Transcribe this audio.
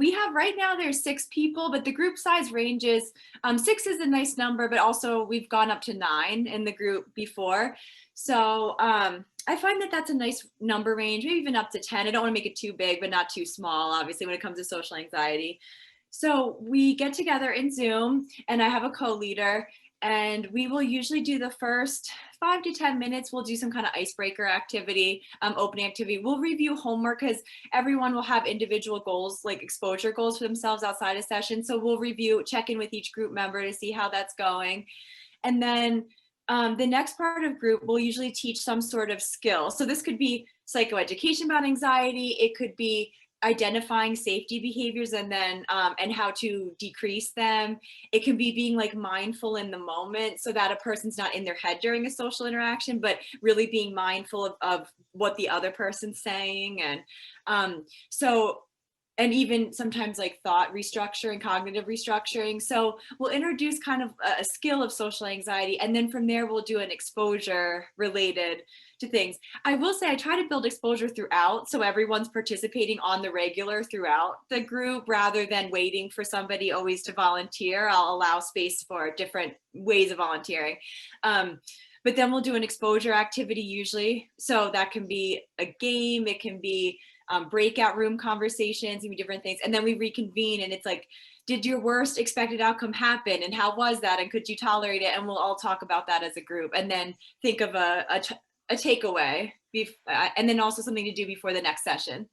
we have right now there's 6 people, but the group size ranges. 6 is a nice number, but also we've gone up to 9 in the group before. So I find that that's a nice number range, maybe even up to 10. I don't want to make it too big, but not too small, obviously, when it comes to social anxiety. So we get together in Zoom, and I have a co-leader, and we will usually do the first 5 to 10 minutes. We'll do some kind of icebreaker activity, opening activity. We'll review homework because everyone will have individual goals, like exposure goals for themselves outside of session. So we'll review, check in with each group member to see how that's going. And then the next part of group will usually teach some sort of skill. So this could be psychoeducation about anxiety. It could be identifying safety behaviors and then and how to decrease them. It can be being like mindful in the moment so that a person's not in their head during a social interaction, but really being mindful of what the other person's saying. And so and even sometimes like thought restructuring, cognitive restructuring. So we'll introduce kind of a skill of social anxiety, and then from there we'll do an exposure related to things. I will say I try to build exposure throughout, so everyone's participating on the regular throughout the group rather than waiting for somebody always to volunteer. I'll allow space for different ways of volunteering. But then we'll do an exposure activity usually. So that can be a game, it can be breakout room conversations, and different things. And then we reconvene, and it's like, did your worst expected outcome happen? And how was that? And could you tolerate it? And we'll all talk about that as a group, and then think of a takeaway, and then also something to do before the next session.